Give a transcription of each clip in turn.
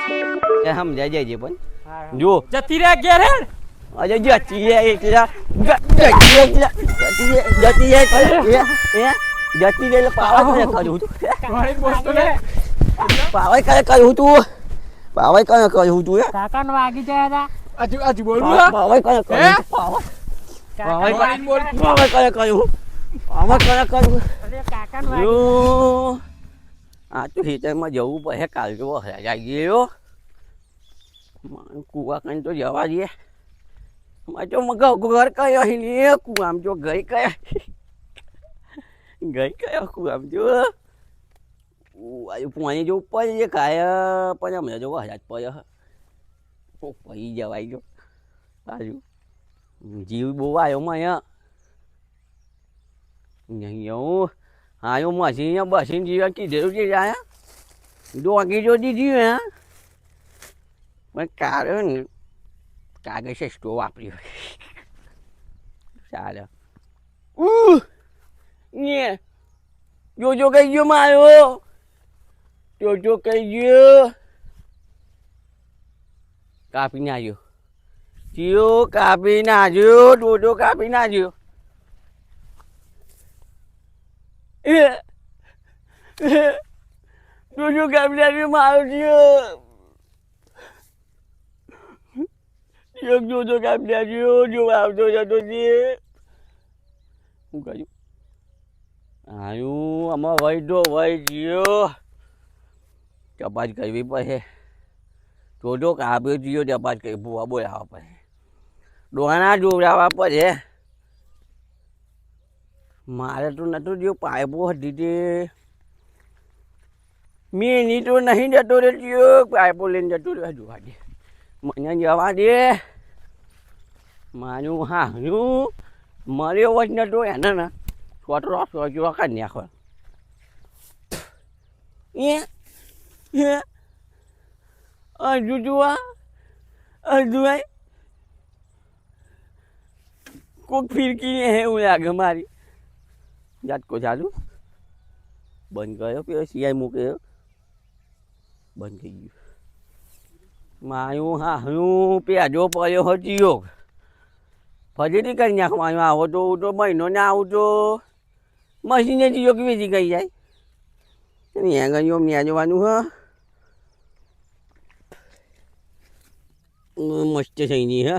એ સમજાઈ જાય છે પણ જો જતી રે ઘેર હેડ. અરે જતી રે એકલા જતી રે જતી રે પાવા કરે કરું તું મારી બોલતો લે. પાવા કરે કરું તું પાવા કરે કરું તું કાકાનો વાગી જાય હતા. આજુ બોલવું હે? પાવા કરે કરું પાવા મારી બોલ. પાવા કરે કરું પાવા કરે કરું અરે કાકાનો વાગી યો આ તો હિતરમાં જવું પડે કાલ જો હરાઈ ગયો કુવા કઈ તો જવા દે મારે તો મગ ઘર કયો હિલે કુવામ જો ગઈ કયા ગઈ કયો કુવામ જો આજુ પાણી જો ઉપર છે કાયા પણ અમે જો હરાજ પડ્યો પડી જવાય ગયો આજુ જીવ બહુ આવ્યો માં અહીંયા હા હું મસીને બસીને જીવા કીધેલું છે જાય ડોગી જો દીધી હે પણ કાગળ સસ્તો વાપર્યો ચાલે જોજો કઈ ગયો મારો જોજો કઈ ગયો કાપી નાખ્યો જીઓ કાપી નાખ્યો જોજો કાપી નાખ્યો જોજો કાપી નાખ્યો મારો જીઓ જોજો કાપી નાખ્યો જો આવતો જતો છે શું કહ્યું આયું આમાં વહી ગયો ચપાત કરવી પડે જોજો કાપ્યો જીઓ ચપાત કરી ભૂવા બોલાવવા પડે ડોહાના જોડાવવા પડે મારે તો નતું જો પાઇપો હતી તે મેની તો નહીં જતો રે જીઓ પાઇપો લઈને જતો રહે જોવા દે મને જવા દે મારું હારું મળ્યો જ નતો એને ને છોટરો સોચો કાઢી નાખો હજુ જોવા હજુ કોઈક ફિરકી એવું લાગે મારી ઝાટકો ચાલુ બંધ કર્યો પેલો સિયાઈ મૂક્યો બંધ થઈ ગયું મારું હારું પેજો પડ્યો હતો ફરીથી કરી નાખવાનું આવો તો મહિનો ને આવું તો મશીને જીઓ કે વેચી ગઈ જાય ત્યાં ગયો ત્યાં જવાનું હ મસ્ત થઈ ગઈ હ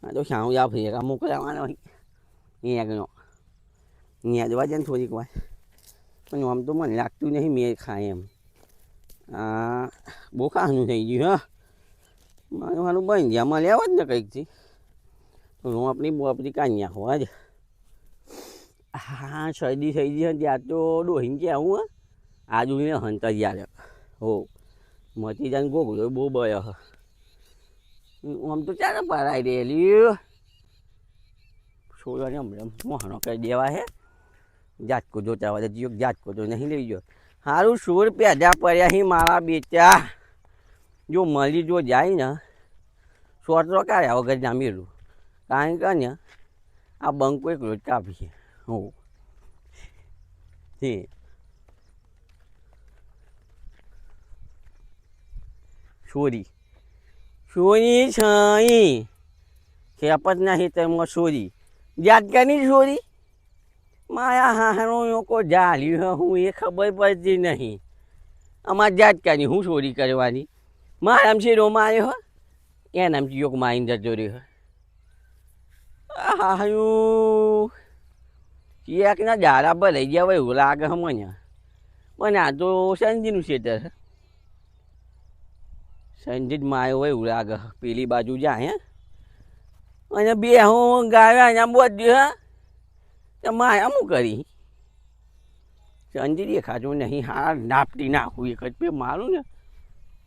આ તો સાવ જા ફેરા મોકલાવાનો અહીંયા ગયો ત્યાં જવા જાય ને થોડીક વાર પણ આમ તો મને લાગતું નહીં મેં ખાય એમ આ બહુ ખાવાનું થઈ ગયું હા મારું મારું બની ગયા મળે આવો જ ને કંઈકથી તો હું આપણી કાઢી નાખો આજ હા શરદી થઈ ગઈ ત્યાં તો ડોહીને કે આવું હા આજુને હંતર યાર હો મતી જાય ગોગલો બહુ બયો હ આમ તો ચાલે પરાઈ રહેલી છોડવાની હમણાં મોહણો કરી દેવા હે જાતકો જોતા હોય જીઓ જાતકો તો નહીં લઈ ગયો સારું સોર પેદા પડ્યા હી મારા બેટા જો મળી જો જાય ને સોટરો કાઢ્યા વગર જામેલું કારણ કે ને આ બંકો એક રોજ કાપી હો તે સોરી છઈ ખેપત નહીં તેમાં સોરી જાતકાની સોરી મારા હાહનો લોકો જાલ્યું હું એ ખબર પડતી નહીં અમારા જાતકાની હું ચોરી કરવાની મારા આમ શેરો માર્યો હો એના આમ યોગ મારીને જતો રહ્યો હાયું એકના દાડા પર લઈ ગયા હોય એવું લાગે મને પણ આ તો સંજીનું ખેતર સંજીત માયો હોય એવું લાગે પેલી બાજુ જાય હે અને બે હું ગાયો અહીંયા બધું હે માયા હું કરી સંજી દેખાતું નહીં હા નાપટી નાખું એક જ પે મારું ને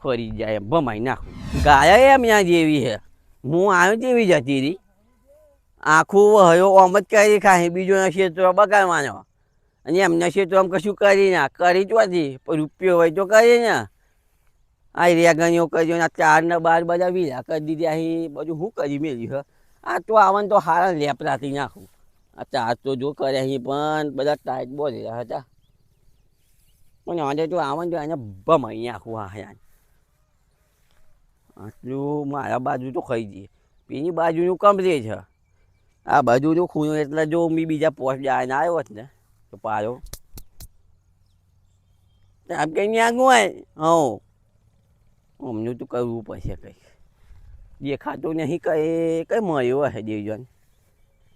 ફરી જાય ભમાઈ નાખું ગાયા એમ ત્યાં જેવી હે હું આવ્યો તેવી જતી રહી આખું હયો ઓમ જ કરી ખાય બીજોના ક્ષેત્રો બગાડવાનો અને એમના ક્ષેત્રો આમ કશું કરી ના કરી ચોથી રૂપિયો હોય તો કરીએ ને આ રેગણીઓ કર્યો ને 4 ને 12 બધા વીરા કરી દીધી અહીં બધું શું કરી મેળ્યું હે આ તો આવન તો હારા લેપરાથી નાખું આ 4 તો જો કરે અહીં પણ બધા ટાઈટ બોલેલા હતા પણ આજે તો આવન તો એને ભમાઈ નાખું હા યાર આટલું મારા બાજુ તો ખાઈ જઈએ પેલી બાજુનું કમ્પ્લીટ છે આ બાજુનું ખૂણો એટલે જો મેં બીજા પોસ્ટ આવીને આવ્યો હોત ને તો પાડો આમ કઈ ત્યાં હોય અમને તો કરવું પડશે કંઈક દેખાતું નહીં કઈ મળ્યો હશે દેવજન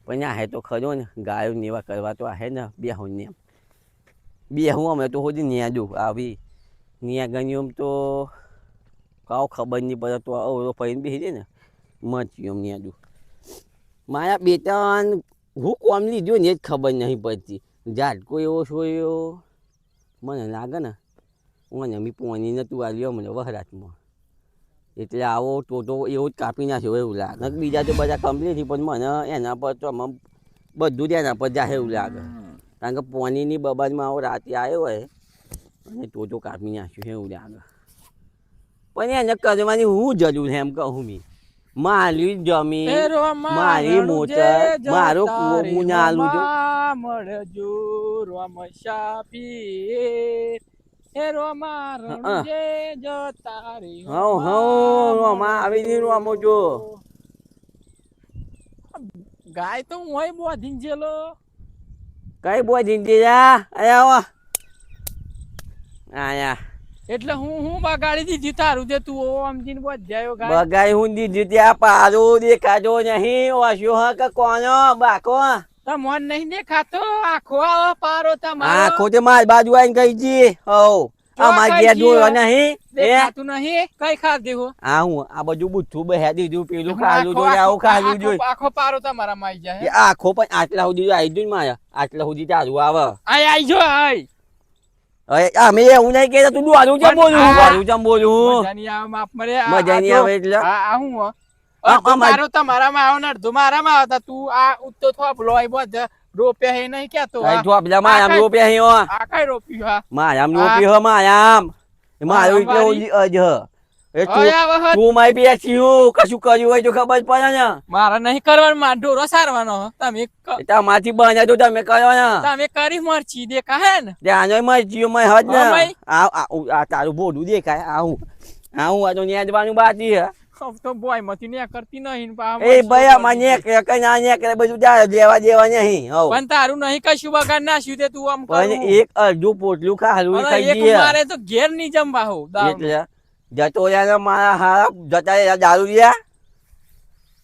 પણ આ હે તો ખરો ને ગાયો ને એવા કરવા તો હે ને બેહું ને એમ બેહું અમે તો હોજી ન્યાદું આવી ન્યા ગણી એમ તો કાવ ખબર નહીં પડે તો અવરો ફરીને બેસી દે ને મચ્યું એમ ન્યાદું મારા બે ત્રણ હું કોમ લીધું ને એ જ ખબર નહીં પડતી ઝાટકો એવો સોયો મને લાગે ને મને મી પોણી નતું આવ્યો મને વહરાતમાં એટલે આવો ટોટો એવો જ કાપી નાખ્યો એવું લાગે બીજા તો બધા કમ્પ્લીટ પણ મને એના પર તો આમાં બધું જ એના પર જાય એવું લાગે કારણ કે પોણીની બબાદમાં આવો રાતે આવ્યો હોય અને ટોટો કાપી નાખ્યો એવું લાગે પણ એને કરવાની હું જરૂર એમ કહું મી મારી જમીન મારી મોટર મારો કૂવો હું ના આલું છું મળજો રોમ શાપી એ રોમા રણજે જતા રે રોમા આવી ની રોમો જો ગાય તો હું હોય બોધીન જેલો કઈ બોય જીંદી જા આયા આયા એટલે હું બગાડી દીધી તારું તે તું આમજીને બોધ જાયો ગાય બગાઈ હું દીધી ત્યાં પારો દેખાજો નહીં ઓછો હ કે કોનો બાકો તમોન નહીં દેખાતો આખો આવો પારો તમારો આખો તે માર બાજુ આઈને ગઈ જી હો અમાર ઘેર જોયો નહીં દેખાતું નહીં કઈ ખા દેવો આ હું આ બધું બુઠ્ઠું બેહે દીધું પેલું ખાલું જોઈ આવું ખાલું જોઈ આખો પારો તમારા માં આવી જાય આખો પણ આટલા સુધી આવી જ મારા આટલા સુધી ચાલુ આવે આઈ જો આઈ અરે અમે એવું નહીં કે તું દોડું ચમ બોલું મજાની આવે માપ મરે મજાની આવે એટલે આ હું મારો તમારામાં આવ ને અડધો મારામાં આવતા તું આ ઉત્તો થોપલો આઈ બોધ રોપ્યા હે નહીં કેતો થોપલા માયામ રોપ્યા હે આ કઈ રોપ્યું હા માયામ રોપ્યો માયામ મારું એટલે અજ એ તું મારી બેસી હું કશું કર્યું હોય તો ખબર પડે ને મારા નહીં કરવાનું માં ઢોરો સારવાનો તમે તમારથી બન્યા તો તમે કરો ને તમે કરી મરચી દેખા હે ને ત્યાં મરચીઓ માં હજ ને આ તારું બોડું દેખાય આવું આ તો નેદવાનું બાકી હે તો બોય માંથી ને કરતી નહીં એ ભાઈ આમાં ને કઈ ના ને કરે બધું દેવા નહીં હો પણ તારું નહીં કશું બગાડ નાખ્યું તે તું આમ પણ એક અડધું પોટલું ખાલું ખાઈ એક દઈએ મારે તો ઘેર નહીં જમવા હો એટલે જતો રહ્યા મારા હારા જતા રહ્યા દારૂ રહ્યા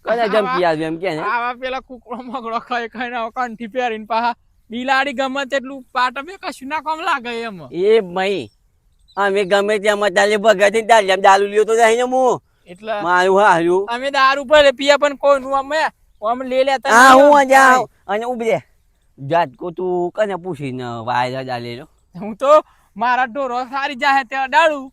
કયા જમકી આવ્યું એમ કે ને આવા પેલા કુકડો મગડો ખાઈ ખાઈને કંઠી પહેરીને પાહા બિલાડી ગમે તેટલું પાટ બે કશું ના કામ લાગે એમ એ ભાઈ અમે ગમે ત્યાં મતાલે ભગાતી દારૂ લ્યો તો જાય ને હું એટલે મારું હારું અમે દારૂ ભલે પીએ પણ કોઈનું અમે લે લેતા હા હું જાઉં અને ઉભરે જાતકો તું કને પૂછીને વાયરા ડાલેલો હું તો મારા ઢોરો સારી જાહે ત્યાં ડાળું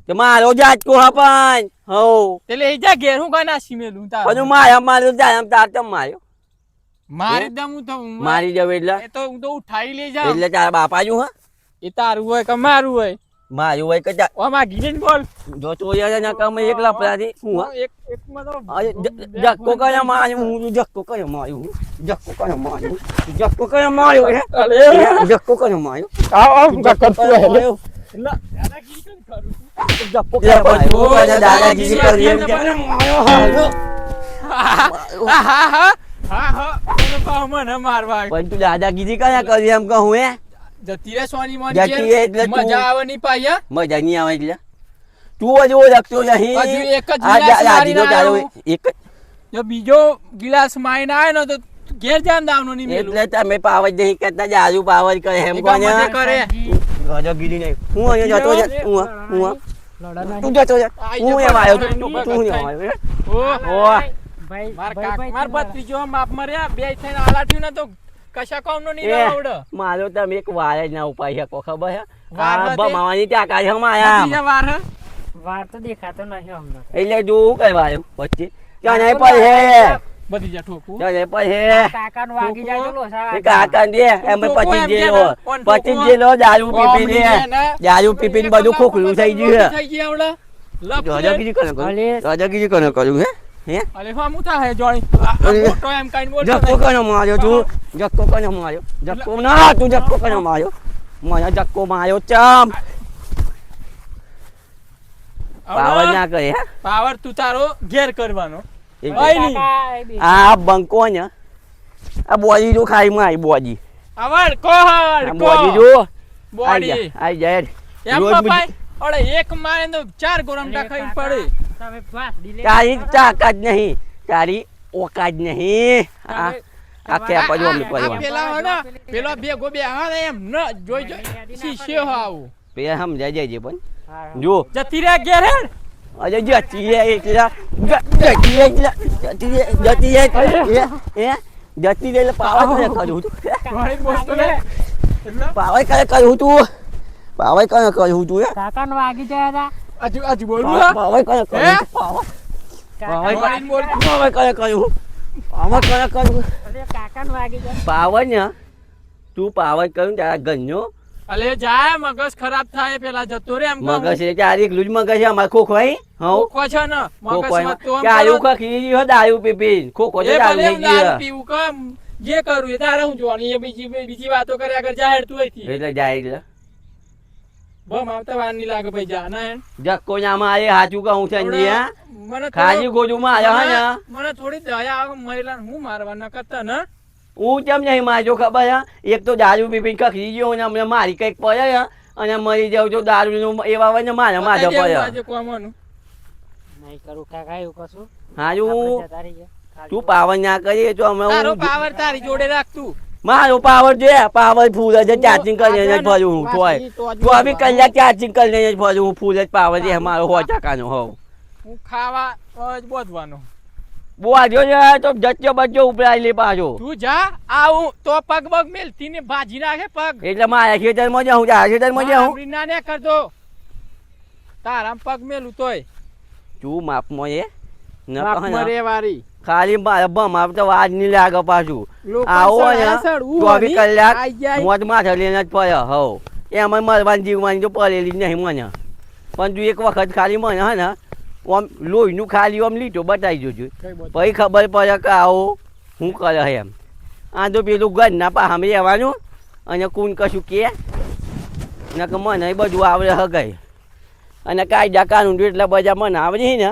તો મારો જાતકો હા પણ હો તે લઈ જા ઘેર હું કઈ નાસી મેલું તાર પણ મારું જાય એમ તાર તમ માર્યો મારી દમ હું તો મારી જવ એટલે એ તો હું તો ઉઠાઈ લઈ જાઉં એટલે તારા બાપા જો હા એ તારું હોય કે મારું હોય મારું હોય કે ઓમાં ગીરીને બોલ જો તો ના કમ એક લપડાથી હું એક માં તો જક્કો કયા માર્યું હું જક્કો કયા માર્યું જક્કો કયા માર્યું જક્કો કયા માર્યો હે જક્કો કયા માર્યો આવ જક્કો માર્યો દાદાગીરી કરું જક્કો કયા માર્યો દાદાગીરી કરી એમ કે માર્યો હા મને મારવા પણ તું દાદાગીરી કયા કરી એમ કહું હે જતી રે સોની જતી એટલે મજા આવે નહીં પાયા મજા નહીં આવે એટલે તું જ રાખતો નહીં હજુ એક જ દીધો તારો એક જો બીજો ગિલાસ માઈને આવે ને તો ઘેર જાન દાવનો નહીં મેલું એટલે તમે પાવર નહીં કરતા જાજુ પાવર કરે એમ કોને કરે દાદાગીરી નહીં હું અહીંયા જતો જ હું તું જતો જ હું એમ આવ્યો તું એમ આવ્યો ઓ માર ભત્રીજો માપ મર્યા બે થઈને આલાઠ્યું ને તો કશા કોમ નો નહીં આવડે મારો તમે એક વાર જ ના ઉપાય શકો ખબર હે વાર માવાની ત્યાં કાઢે આયા વાર તો દેખાતો નહીં અમને એટલે જોવું કઈ વાર પછી ત્યાં નહીં પર હે બધી જા ઠોકું ત્યાં નહીં પર હે કાકાનું વાગી જાય તો લોસા કાકા દે એમ પછી જેલો દારૂ પીપીને બધું ખોખલું થઈ ગયું થઈ ગયા આવડે દાદાગીરી કોને કર્યું હે અરે હું થાય જોણી મોટો એમ કાઈ બોલ જક્કો કનો માર્યો તું જક્કો કનો માર્યો જક્કો ના તું જક્કો કનો માર્યો મને જક્કો માર્યો ચમ પાવર ના કરે હે પાવર તું તારો ઘેર કરવાનો એ ઓય ની. કાકા એ બી આ બંકો ને આ બોજી જો ખાઈ માં આવી બોજી આવડ કોહડ આ બોજી જો આઈ બોડી જા આઈ જાય એમ રોજ પપાઈ અરે એક મારે તો 4 ગોરમટા ખાઈ પડે તમે વાત ડીલે તારી તાકાત નહીં તારી ઓકાત નહીં આ કે પજો અમે આ પરિવાર પેલા હોય ને પેલો ભેગો બે હા એમ ન જોઈ જો શીશો આવું બે હમ જાય છે પણ હા જો જતી રે ઘેર હેડ અજે જતી રે એકલા જતી રે એકલા જતી રે એ જતી રે એટલે પાવર કરે કરું તું ઘણી બોલતો ને એટલે પાવર કરે કરું તું પાવર કરે કરું તું કાકા નો વાગી જાય હતા આજુ બોલવું હા પાવર કરે કરું હે? પાવર કાકા ઘણી બોલ પાવર કરે કરું પાવર કરે કરું અરે કાકા નો વાગી જાય પાવર ને તું પાવર કરું તારા ઘરનો અલે જાય મગજ ખરાબ થાય પેલા જતો રે એમ કહું. મગજ છે તારી એકલું જ મગજ છે અમારે ખોખો હઈ હઉ ખોખો છે ને મગજ માં તો કે આયુ ખખી હો દારૂ પી ખોખો છે એ દારૂ ભલે લઈ હું દારૂ ગયો પીવું કેમ જે કરું એ તારે હું જોવાનું એ બીજી વાતો કરે આગળ જાહેર તું અહીંથી એટલે જાય એટલે બમ આવતા વાર નહીં લાગે ભાઈ જા ના જક્કો ના મારે હાચું કહું સંજી હા મને ખાજી ગોજુ માં આવ્યા હે ને મને થોડી દયા આવે મહિલા હું મારવા ન કરતા ને હું કેમ નહીં મારજો ખબર હે એક તો દારૂ પી ખખી ગયો ને અમને મારી કઈક પડે હે અને મરી જાવ તો દારૂ નું એવા હોય ને મારે માથે પડે આજે કોમનું નહીં કરું કાકા એવું કશું હાજુ આપણે જતા રહીએ. તું પાવર ના કરીએ તો અમે તારો પાવર તારી જોડે રાખતું મારો પાવર છે પાવર ફૂલ જ ચાર્જિંગ કરીને જ ફરું હું તોય ચોવીસ કલાક ચાર્જિંગ કરીને જ ફરું હું ફૂલ જ પાવર છે મારો 100% હોવ હું ખાવા જ બોધવાનો બોજો છે તો જચ્ચો બચ્ચો ઉપરાઈ લે પાછો તું જા આવું તો પગ પગ મેલતી ને ભાજી નાખે પગ એટલે મારા ખેતરમાં જાઉં તારા ખેતરમાં જાઉં આપણી ના ને કરતો તારા પગ મેલું તોય તું માપમાં એ ન બાપમાં રે વારી ખાલી મારા બમ આવતા વાત નહીં લાગે પાછું લોકો આવો ને સળસળ ઉભો ચોવીસ નહીં, કલાક આઈ જાય. મોજ માથે લઈને જ પડ્યો હવ એમાં મરવાની જીવવાની તો પડેલી જ નહીં મને પણ તું એક વખત ખાલી મને હે ને આમ લોહીનું ખાલી આમ લીટો બતાવી જોજો કઈ બોલ. પછી ખબર પડે કે આવો શું કરે એમ આ તો પેલું ઘરના પાહમે રહેવાનું અને કોણ કશું કે ને કે મને એ બધું આવડે હગાય અને કાયદા કાનૂન એટલા બધા મને આવડે ને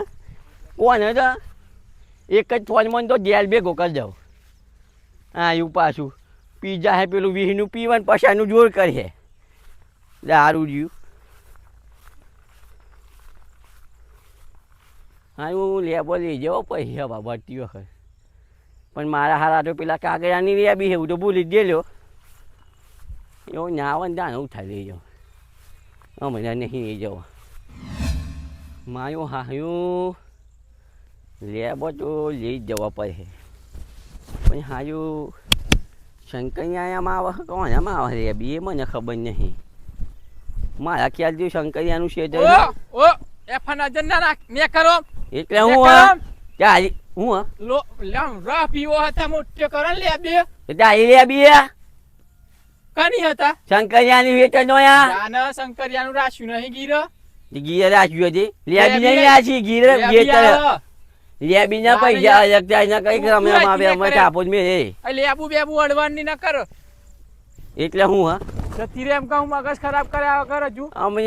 કોને તો એક જ ફોનમાં તો જેલ ભેગો કરી દઉં હા એવું પાછું પીઝા હે પેલું વીહનું પીવાનું પછાનું જોર કરે દારૂ રહ્યું હા હું લેબો લઈ જાઓ પૈસા બાબતી વખત પણ મારા હારા તો પેલા કાગળાની લેબી છે હું તો ભૂલી જ ગયેલો એવું ના આવે ને દાને ઉઠાઈ લઈ જાઓ અમે નહીં લઈ જવા માયું હાયું લેબો તો લઈ જ જવા પડે પણ હાયું શંકરિયામાં આવે કોનામાં આવે લેબી એ મને ખબર નહીં મારા ખ્યાલથી શંકરિયાનું છે ઓ એફા નજર ના નાખ ને કરો એટલે હું હા ત્યાં હું હા લો લમ રા પીવો હતા મોટે કરન લે બે ત્યાં લેબી કની હતા શંકરિયાની વેચન નો યા જાના શંકરિયાનું રાશ્યું નહીં ગીર ગીર રાખ્યું હતી લેબી નહીં રાશી ગીર વેચન લેબી ના પૈસા અલગ થાય ના કઈ રમ્યા આવે અમે ચાપો જ મેં લેબુ બેબુ અડવાની ન કરો એટલે હું હા જતી રે એમ કહું મગજ ખરાબ કર્યા વગર હજુ અમે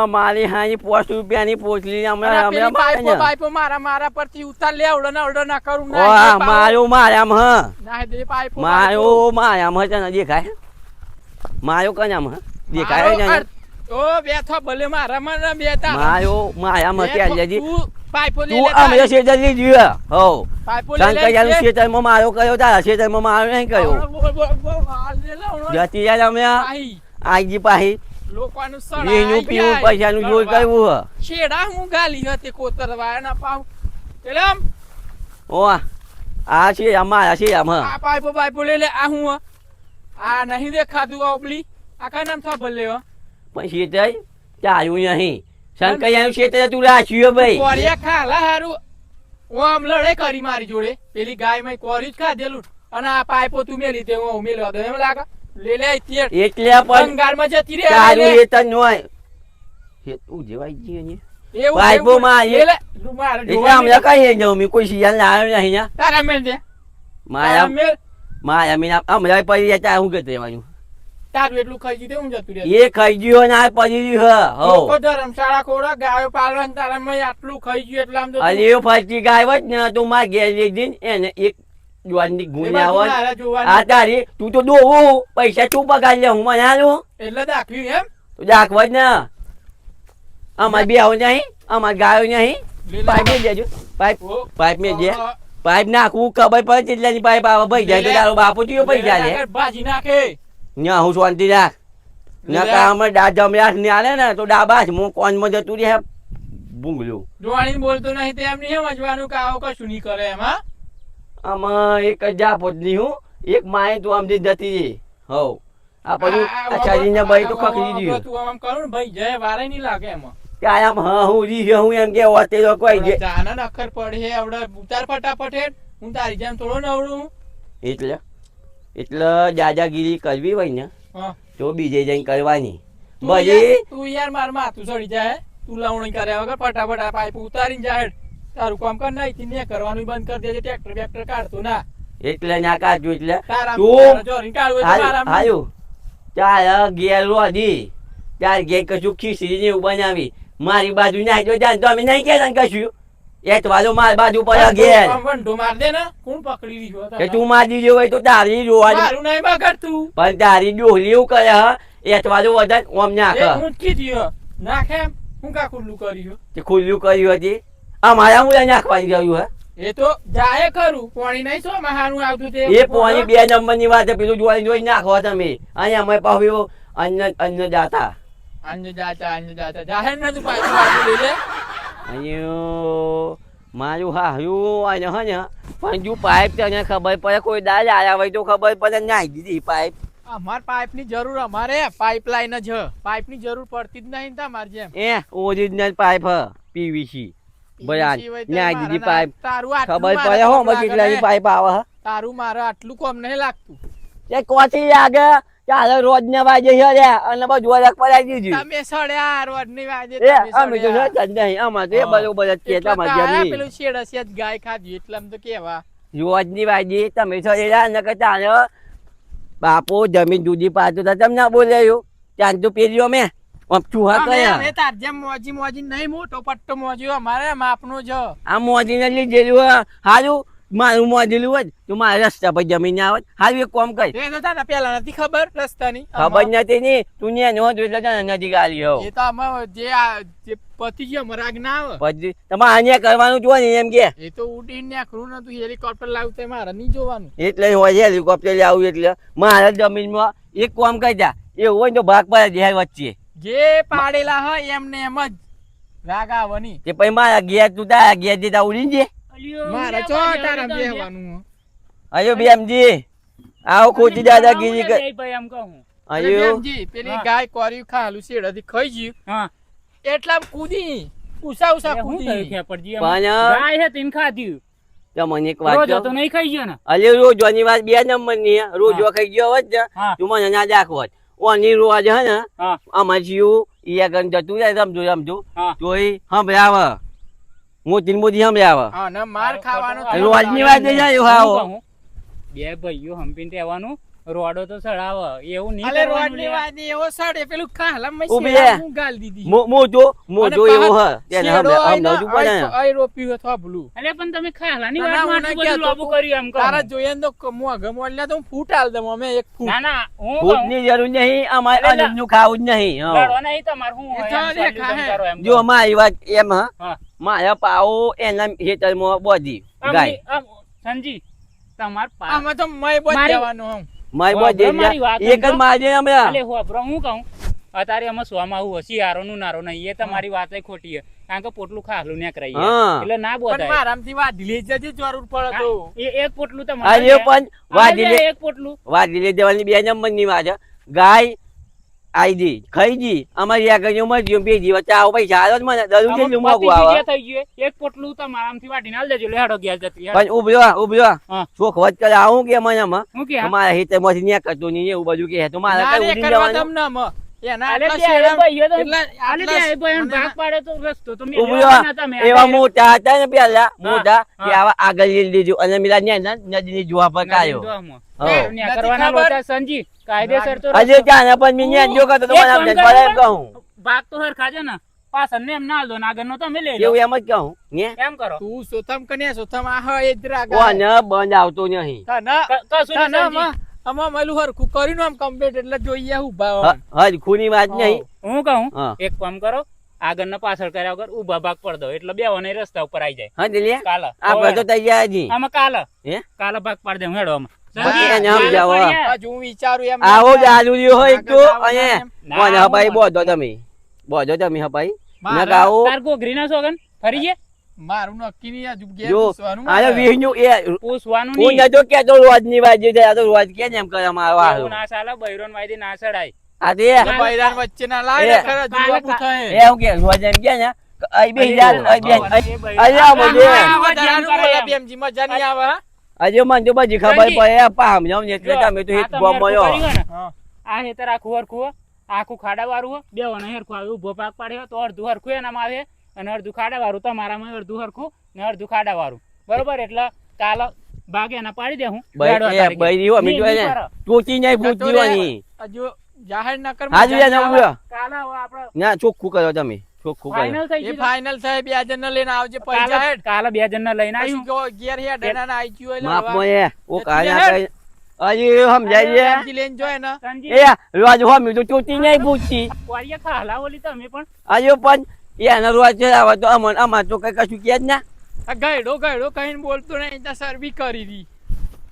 મારી હાની ₹5 પોચલી અને પેલી પાઇપો હમણાં પાઇપો મારા પરથી ઉતાર લે ઓડો ના કરું ઓ મારું મારામ હ ના દે પાઇપો મારું મારામ હ તને દેખાય મારું કનામ હ દેખાય ને ઓ બેઠો ભલે મારા માં બેતા મારું મારામ હ ત્યાં જજી તું પાઇપો લે તું લેતા અમે ક્ષેત્ર લઈ જોયો હો પાઇપો લે શંકરિયાનું ક્ષેત્રમાં મારો કયો તારા ક્ષેત્રમાં મારો નહીં કયો જતી યાર અમે આજી પાહી લોકોનું એનું પીવું પૈસાનું જોર કરવું હ છેડા હું ગાલી હતી કોતરવા ના પાવ એલમ ઓ આ છે અમારા છે આમ હ આ પાઇપો લે આ હું આ નહીં દેખાતું ઓબલી આ કા નામ થા ભલે હો પણ ક્ષેત્ર ચાલ્યું નહીં શંકરિયાનું ક્ષેત્ર તું રાખ્યું ભાઈ કોરિયા ખાલા હારું ઓમ લડે કરી મારી જોડે પેલી ગાય માં કોરી જ ખાધેલું અને આ પાઇપો તું મેલી દે હું મેલવા દે એમ લાગે લે લે તિયર એટલે પણ બંગાળ માં જતી રે ચાલુ વેતન હોય તું જેવાઈ ગયો ને એવું પાઇપો માં લે લે તું મારે એટલે અમે કઈ જવું મેં કોઈ સિયાલ આવ્યો નહીં ને તારા મેલ દે માયા મેલ માયા મીના અમે પડી જતા હું કે રહેવાનું તારું એટલું ખાઈ જીતે હું જતું રહે એ ખાઈ ગયો ને આ પડી રહ્યું હે લોકો હો ધર્મશાળા ખોડા ગાયો પાલવા તારામાં આટલું ખાઈ ગયું એટલે આમ તો અને એ ફરતી ગાય હોત ને તું માર ઘેર લઈ જઈને એને એક જુવાનની ગુણ્યા હોત આ તારી તું તો દોવું પૈસા તું પગાર લે હું મને આલું એટલે દાખવ્યું એમ તું દાખવા જ ને અમાર બે આવું નહીં અમાર ગાયો નહીં પાઇપ મેં દેજો પાઇપ મેં દે પાઇપ નાખવું ખબર પડે કેટલાની પાઇપ આવે ભાઈ જાય તો તારો બાપુ થયો પૈસા લે ભાજી નાખે ના હું શાંતિ રાખ ના કામ દાદ જમરાટ ને આલે ને તો ડાબા હું કોનમાં જતું રહે ભૂંગલું જોવાણી બોલતો નહીં તેમ નહીં સમજવાનું કે આવો કશું નહીં કરે એમાં આમાં એક જ જાપો જ નહીં હું એક માએ તું આમ જતી રહી હવ આ બધું આચાર્યને ભાઈ તો ખખડી દીધું તું આમ કરું ને ભાઈ જય વારે નહીં લાગે એમાં ત્યાં આમ હા હું રી હું એમ કે હોતે તો કોઈ જે જાના અખર પડે આવડે ઉતાર ફટાફટ હેડ હું તારી જેમ થોડો નવડું એટલે દાદાગીરી કરવી હોય ને હા તો બીજે જઈને કરવાની તું ભજી તું યાર માર માથું ચડી જાય તું લવણી કર્યા વગર ફટાફટ આ પાઇપ ઉતારીને જાય તારું કામ કર નહીં ને કરવાનું બંધ કરી દેજે ટ્રેક્ટર બેક્ટર કાઢતો ના એટલે ના કાઢું એટલે તારા તું જોરી કાઢવું હોય તો મારા હાયું ચાલ ઘેર રોધી ચાર ઘેર કશું ખીચડી ને એવું બનાવી મારી બાજુ નાખી દો જાણ તો અમે નહીં કહેતા ને કશું એક વાળો મારી બાજુ પર ઘેર વંઢો માર દે ને કોણ પકડી રહ્યો કે તું મારી દીધો હોય તો તારી જોવાની મારું નહીં બગડ તું પણ તારી ડોહલી એવું કરે હ એક વાળો વજન ઓમ નાખે હું કીધું નાખે એમ હું કા ખુલ્લું કર્યું તે ખુલ્લું કર્યું હતી અમારા હું નાખવાની ગયું હે એ તો જાય ખરું પાણી નહીં છો મહાનું આવતું તે એ પોણી 2 નંબરની વાત છે પેલું જોઈ નાખો તમે અને અમે પાછું અન્ન જાતા અંજ જાતા જાહેર ન તું પાછું લઈ લે અયો મારું હારું અને હે ને પણ જો પાઇપ તને ખબર પડે કોઈ દાજ આયા હોય તો ખબર પડે નાખી દીધી પાઇપ અમાર પાઇપ ની જરૂર અમારે પાઇપલાઇન જ પાઇપ ની જરૂર પડતી જ નહીં તમાર જેમ એ ઓરિજિનલ પાઇપ હ પીવીસી બરાબર નાખી દીધી પાઇપ તારું ખબર પડે હો મને કેટલાની પાઇપ આવે હ તારું મારે આટલું કોમ નહીં લાગતું તે કોથી લાગે ચાલો રોજ ને વાજે છે રે અને બધું વરખ પડાઈ દીધું તમે સડ્યા રોડ ની વાજે એ અમે તો ન નહીં આમાં તો એ બરોબર જ કે તમાર જેમ નહીં પેલું શેડ હશે જ ગાય ખાધી એટલે આમ તો કેવા રોજ ની વાજે તમે સરેલા ન કે ચાલો બાપુ જમીન દૂધી પાતો તો તમને બોલ્યો ત્યાં તો પેલીઓ મેં ચૂહા કયા તાર જેમ મોજી મોજી નહીં મોટો પટ્ટો મોજી અમારે માપનો જ આ મોદી ને લીધેલું હારું મારું મોદેલું હોય તું મારા રસ્તા પર જમીન આવત હારું એક કામ કર એ તો તને પેલા નથી ખબર રસ્તાની ખબર નથી ની તું ને નો એટલે તને નથી ગાલી હો એ તો અમે જે પતિ ગયો મરાગ ના આવે પછી તમારે અહીંયા કરવાનું જો ને એમ કે એ તો ઉડીને નાખરું નતું હેલિકોપ્ટર લાવતે મારે નહીં જોવાનું એટલે હોય હેલિકોપ્ટર આવું એટલે મારા જમીનમાં એક કામ કરી જા એવું હોય તો ભાગ પડે દેહ વચ્ચે જે પાડેલા હોય એમને એમ જ રાગ આવવાની તે પછી મારા ઘેર તું તારા ઘેર જતા ઉડીને જે મારે ચો તારા બેહવાનું અયો બેમજી આવો ખોટી દાદાગીરી કર અયો બેમજી પેલી ગાય કોરી ખાલું શેડથી ખાઈ ગયું હા એટલા કૂદી ઉસા ઉસા કૂદી પણ ખાધ્યું તમને એક વાત તો નહીં ખાઈ ગયો ને અલે રોજની વાત 2 નંબરની રોજો ખાઈ ગયો હોત ને તું મને ના દાખવત ઓની રોજ હે ને અમાર જીવ ઈ આગળ જતું જાય રમજો તોય સંભળાવે મોદી સંભળાવે હા ને માર ખાવાનો રોજની વાત જાય હાવો બે ભાઈઓ હંપીને રહેવાનું રોડો તો સડાવે એવું નહીં અલે રોડ ની વાત એવો સડે પેલું ખાલમ માં ઉભી શેડા હું ગાલ દીધી મોજો એવો હ તેને સમજાવજો પડે આઈ રોપ્યું હતો ભલું અલે પણ તમે ખાલાની ના, ના, વાતમાં હું આટલું ના બધું લોબુ કર્યું એમ કહો તારા જોઈએ તો મો ગમોલ્યા તો હું ફૂટ આલ દમ અમે એક ફૂટ ના ના હું ફૂટ કહું ની જરૂર નહીં અમારે અનજનું ખાવું જ નહીં લડો નહીં તમાર હું એ હોય તો એમ રેખા solution હે. કરો એમ જો મારી વાત એમ હ હા. મારા પાવો એના હેતરમાં બોધી ગાય સંજી તમાર આમાં તો મય બોલ મારી- જવાનું હું મારી વાહ, બોધી મારી વાત એક જ સમજો. મારી અમે અલે હોભરો હું કહું અત્યારે અમે સોમાં આવું હશિયારો નું નારો નહીં એ તમારી વાત ખોટી છે કારણ કે પોટલું ખાલું ને કરાઈએ હા. એટલે ના પણ બોધાય મારામથી વાઢી લઈ જજે જરૂર પડે તો એક પોટલું અરે તમારે પણ વાજી લે એક પોટલું વાજી લે દેવાની 2 નંબરની વાત છે ગાય આઈજી ખાઈજી અમારી આગળ મરજી બે જી વચ્ચે આવો પૈસા આલો જ મને દરું જેટલું મોંઘું આવે થઈ ગયું એક પોટલું તમારામથી વાટીને આલ દેજો લેડો ગયા જતી પણ ઉભરો હા. શોખ વચ કરે આવું કે મને હું કે તમારા હિતેમાંથી ન્યા કરતો નહીં એવું બધું કે તો મારા ના કઈ રે ઉડી કરવા જવાનું તમને એના આલે આટલા ત્યાં શેરમ- ભાઈઓ તો- એટલા- આલે આટલા ત્યાં ભાઈઓને મને ભાગ પાડે તો રસ્તો તો મેં ઉભી લેવાના રહો. હતા મેં. એવા મોટા હતા ને પેલા મોટા હા. કે આવા આગળ લઈ લીધું અને પેલા નદીની જોવા પર કાયો જોવામાં. હો. ન્યા કરવાના ખબર? લોચા સંજી કાયદેસર તો આજે ત્યાં પણ મેં ન્યા જો કરતો તો એક મને કામ સમજણ પડે એમ કરો. કહું ભાગ તો હરખા છે ને પાછળ ને એમ ના આલદો ને આગળનો તમે લઈ લો એવું એમ જ કહું ને એમ કરો તું સોથમ કન્યા સોથમ આ એ જ રાગ કોને બંધ આવતો નહીં કશું નહીં સંજી. આમાં મલું હરખું કર્યું ને આમ કમ્પ્લીટ એટલે જોઈએ ઉભા હોય. હજ ખૂની વાત નહીં હું કહું હા. એક કામ કરો આગળ ને પાછળ કર્યા વગર ઊભા ભાગ પડ દો એટલે બે વને રસ્તા ઉપર આવી જાય હા દિલિયા કાલે આપણે તો તૈયાર જી આમાં કાલે હે કાલે ભાગ પાડ દે હેડો આમાં બાકી સંજી, એને સમજાવો. કાલે પડ્યા. હજુ હું વિચારું એમ આવો દારૂ હોય તો આગળ અને આવવાના એમ. ના, કોને હપાઈ આવું બોધો તમે હપાઈ મારે- નકા આવો તાર ગોગરી ના સોગન ફરી ગયા મારું નક્કી નહીં હજુ ઘેર જો પૂછવાનું આને મારે. વીહનું એ પૂછવાનું હું નહીં નતો કેતો રોજની વાજી છે આ તો રોજ કે ને એમ કરે મારો એવું હારું. ના ચાલે બૈરોન વાયદી ના ચડાય આ તે એટલે બૈરાન વચ્ચે ના લાવે ને એ. ખરા કાલે- જુવાબુ થાય. એ હું કે રોજ એમ કે ને કે અહીં બેસી જા, અહીં બેસી, અહીં- એ બૈરોન- અહીં આવો જે. આ આવા વધારાનું ધ્યાન કરે બોલે એમ. બેમજી, મજા નહીં આવે હા? આજે મને તો બધી ખબર સંજી. પડે પામ જાવ ને એટલે જો, તમે તો આ હિત તમે બોમ્બ હરખું મળ્યો કર્યું હોય ને, હા. આ હેતર આખું હરખું હોય, આખું ખાડા વાળું હોય, બે વને હરખું આવે ઊભો પાક પાડ્યો તો અડધું હરખું એનામાં આવે અને અડધું ખાડા વાળું તમારામાં અડધું હરખું ને અડધું ખાડા વાળું બરોબર એટલે કાલે ભાગ એના પાડી દે હું ગાડવા તારીખે. બૈરી હોય નહીં, મીઠું નહીં ને કરો. ટોચી નહીં જતો પૂછતી રે. હોની. હજુ જાહેર ન કર, હાજુ મજા યા નહીં નવું આવે. કાલે હવે આપણે ના ચોખ્ખું કરો તમે ચોખ્ખું કરો ફાઇનલ થઈ એ ગયું ફાઇનલ થાય, બે જણને લઈને આવજે પૈસા કાલે હેડ. કાલે બે જણને લઈને પછી આવ્યું જો ઘેર હેડ એના ના આઈ ગયું હોય માપ લડવા. માં એ ઓ એટલે કાયા હેડ. કઈ હજી સમજાય છે બેમજી લઈને જોય ને. સંજી એ રોજ હોમી તો ચોટી નહીં પૂછતી વાળીએ ખાલા ઓલી તમે પણ આજે પણ એનો રોજ છે આવે તો અમાર તો કઈ કશું કે જ ના આ ગયડો ગયડો કહીને બોલતો નહીં, ત્યાં સર્વી કરી દી.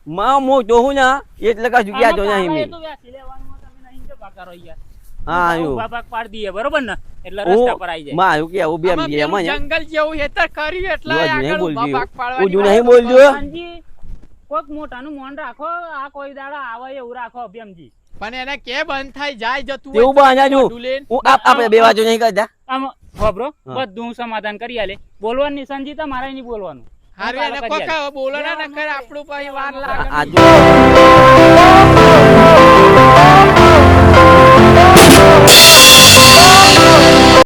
માં હું તો હું ના એટલે કશું કહેતો નહીં આમાં મેં કાલે એ તો વ્યાસી લેવાનું હોય, તમે નહીં જો ભાગ કરો યાર. હા આયું ઊભા ભાગ પાડી દઈએ બરોબર ને એટલે રસ્તા પર આવી જાય મારું કેવું બેમ આમાં જે પેલું મને જંગલ જેવું હેતર કર્યું એટલે રોજ નહીં આગળ ઊભા બોલજો. ભાગ પાડવાની ઉજુ વાત. નહીં બોલજો. સંજી કોઈક મોટાનું મોન રાખો આ કોઈ દાડા આવે એવું રાખો અભિયમજી પણ એને કે બંધ થાય જાય જતું તેવું હોય બહાના તો જો. લઈને. હું આપણે બે વાતો નહીં કરતા આમ ખબરો હા. બધું હું સમાધાન કરી આલે બોલવાનું નહીં સંજી તમારે નહીં બોલવાનું હારું હું એને કાલે કરી કોકા બોલો ના નકર આપણું પછી વાર લાગે. આ જો